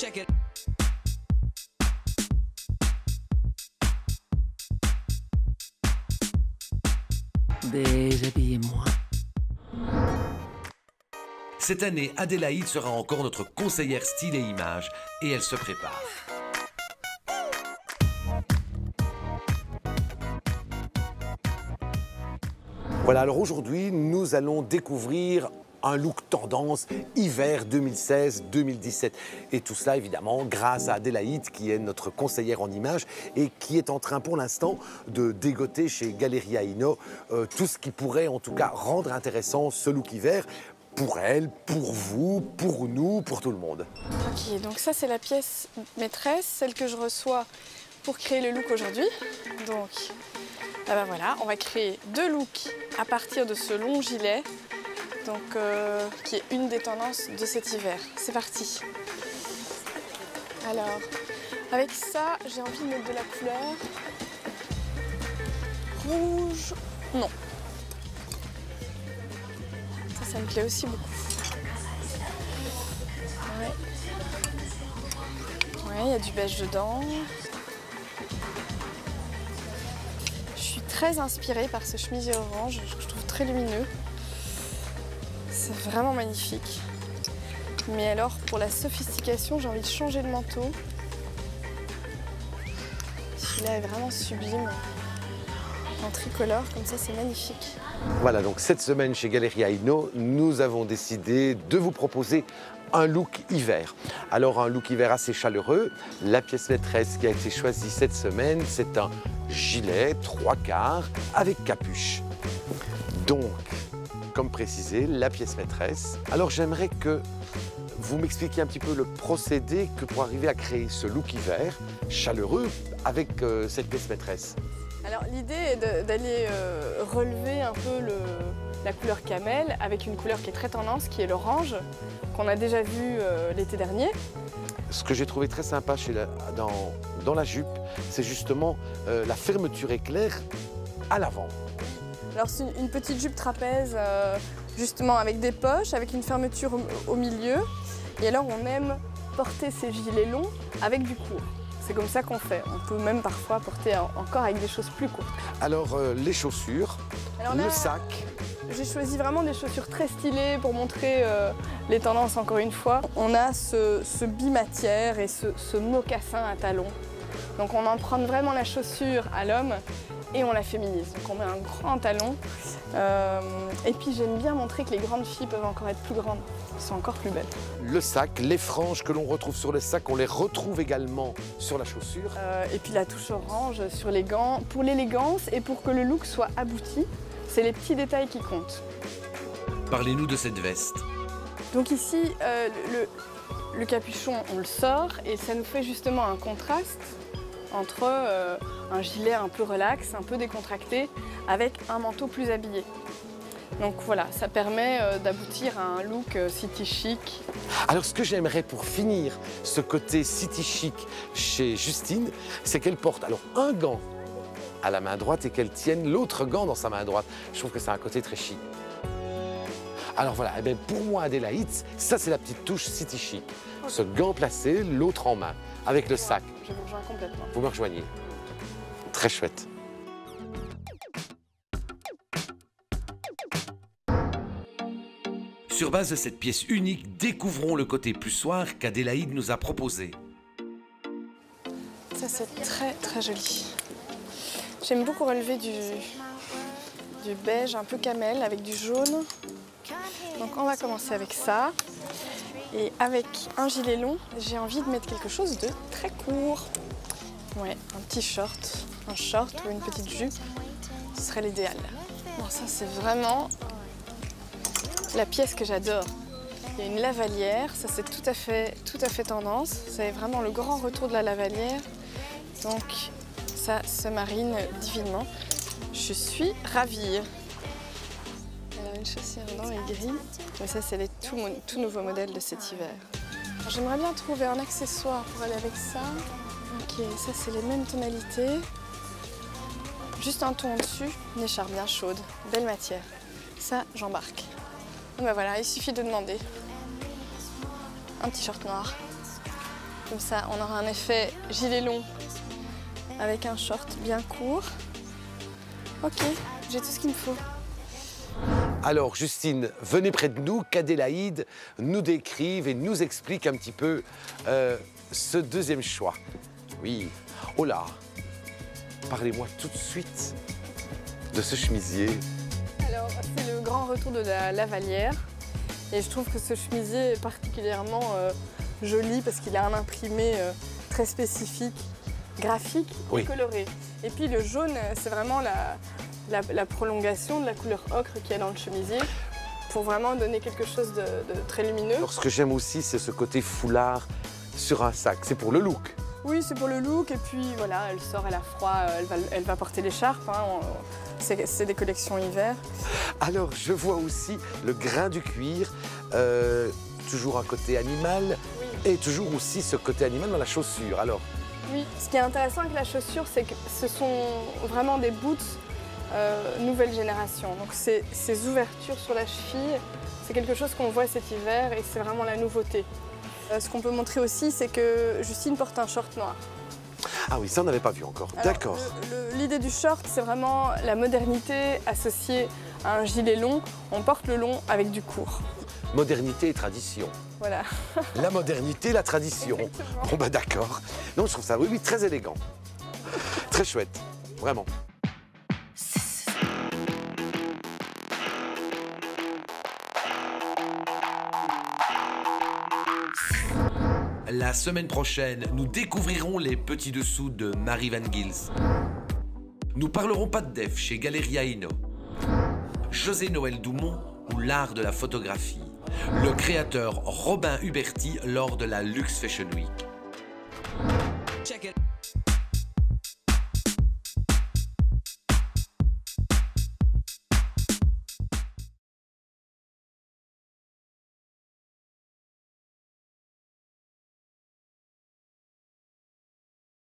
Check it. Déshabillez-moi. Cette année, Adélaïde sera encore notre conseillère style et image et elle se prépare. Voilà, alors aujourd'hui, nous allons découvrir un look tendance hiver 2016-2017. Et tout cela, évidemment, grâce à Adélaïde, qui est notre conseillère en images et qui est en train, pour l'instant, de dégoter chez Galeria Ino tout ce qui pourrait, en tout cas, rendre intéressant ce look hiver pour elle, pour vous, pour nous, pour tout le monde. Ok, donc ça, c'est la pièce maîtresse, celle que je reçois pour créer le look aujourd'hui. Donc, ah ben voilà, on va créer deux looks à partir de ce long gilet. Donc, qui est une des tendances de cet hiver. C'est parti. Alors, avec ça, j'ai envie de mettre de la couleur rouge. Non. Ça me plaît aussi beaucoup. Ouais, il y a du beige dedans. Je suis très inspirée par ce chemisier orange, que je trouve très lumineux. C'est vraiment magnifique. Mais alors, pour la sophistication, j'ai envie de changer de manteau. Celui-là est vraiment sublime. En tricolore, comme ça, c'est magnifique. Voilà, donc cette semaine chez Galeria Ino, nous avons décidé de vous proposer un look hiver. Alors un look hiver assez chaleureux. La pièce maîtresse qui a été choisie cette semaine, c'est un gilet 3/4 avec capuche. Donc, comme précisé, la pièce maîtresse. Alors j'aimerais que vous m'expliquiez un petit peu le procédé que pour arriver à créer ce look hiver chaleureux avec cette pièce maîtresse. Alors l'idée est d'aller relever un peu la couleur camel avec une couleur qui est très tendance, qui est l'orange, qu'on a déjà vu l'été dernier. Ce que j'ai trouvé très sympa dans la jupe, c'est justement la fermeture éclair à l'avant. Alors c'est une petite jupe trapèze, justement avec des poches, avec une fermeture au milieu. Et alors on aime porter ces gilets longs avec du court. C'est comme ça qu'on fait. On peut même parfois porter encore avec des choses plus courtes. Alors les chaussures, alors là, le sac. J'ai choisi vraiment des chaussures très stylées pour montrer les tendances encore une fois. On a ce bimatière et ce mocassin à talons. Donc on emprunte vraiment la chaussure à l'homme et on la féminise. Donc on met un grand talon. Et puis j'aime bien montrer que les grandes filles peuvent encore être plus grandes. Elles sont encore plus belles. Le sac, les franges que l'on retrouve sur le sac, on les retrouve également sur la chaussure. Et puis la touche orange sur les gants. Pour l'élégance et pour que le look soit abouti, c'est les petits détails qui comptent. Parlez-nous de cette veste. Donc ici, le capuchon, on le sort et ça nous fait justement un contraste entre un gilet un peu relax, un peu décontracté, avec un manteau plus habillé. Donc voilà, ça permet d'aboutir à un look city chic. Alors ce que j'aimerais pour finir ce côté city chic chez Justine, c'est qu'elle porte alors un gant à la main droite et qu'elle tienne l'autre gant dans sa main droite. Je trouve que c'est un côté très chic. Alors voilà, eh bien pour moi Adélaïde, ça c'est la petite touche city chic. Okay. Ce gant placé, l'autre en main, avec le sac. Je vous rejoins complètement. Vous me rejoignez. Très chouette. Sur base de cette pièce unique, découvrons le côté plus soir qu'Adélaïde nous a proposé. Ça c'est très très joli. J'aime beaucoup relever du beige un peu camel avec du jaune. Donc on va commencer avec ça. Et avec un gilet long, j'ai envie de mettre quelque chose de très court. Ouais, un petit short, un short ou une petite jupe, ce serait l'idéal. Bon, ça c'est vraiment la pièce que j'adore. Il y a une lavalière, ça c'est tout à fait tendance. C'est vraiment le grand retour de la lavalière. Donc ça se marine divinement. Je suis ravie. Alors une chaussure blanc et gris. Mais ça c'est les tout nouveaux modèles de cet hiver. J'aimerais bien trouver un accessoire pour aller avec ça. Ok, ça c'est les mêmes tonalités. Juste un ton au-dessus, une écharpe bien chaude, belle matière. Ça, j'embarque. Ben voilà, il suffit de demander. Un petit short noir. Comme ça, on aura un effet gilet long avec un short bien court. Ok, j'ai tout ce qu'il me faut. Alors Justine, venez près de nous, qu'Adélaïde nous décrive et nous explique un petit peu ce deuxième choix. Oui, oh là, parlez-moi tout de suite de ce chemisier. Alors, c'est le grand retour de la Lavalière. Et je trouve que ce chemisier est particulièrement joli parce qu'il a un imprimé très spécifique, graphique et coloré. Et puis le jaune, c'est vraiment la prolongation de la couleur ocre qu'il y a dans le chemisier pour vraiment donner quelque chose de très lumineux. Alors, ce que j'aime aussi, c'est ce côté foulard sur un sac. C'est pour le look. Oui, c'est pour le look. Et puis voilà, elle sort, elle a froid, elle va porter l'écharpe. Hein. C'est des collections hiver. Alors, je vois aussi le grain du cuir, toujours un côté animal, et toujours aussi ce côté animal dans la chaussure. Alors, oui, ce qui est intéressant avec la chaussure, c'est que ce sont vraiment des boots nouvelle génération. Donc ces ouvertures sur la cheville, c'est quelque chose qu'on voit cet hiver et c'est vraiment la nouveauté. Ce qu'on peut montrer aussi, c'est que Justine porte un short noir. Ah oui, ça on n'avait pas vu encore. D'accord. L'idée du short, c'est vraiment la modernité associée à un gilet long. On porte le long avec du court. Modernité et tradition. Voilà. La modernité, la tradition. Exactement. Bon bah d'accord. Non, je trouve ça, oui, très élégant. Très chouette, vraiment. La semaine prochaine, nous découvrirons les petits dessous de Marie Van Gils. Nous parlerons pas de def chez Galeria Hinault. José Noël Doumont ou l'art de la photographie. Le créateur Robin Huberti lors de la Luxe Fashion Week.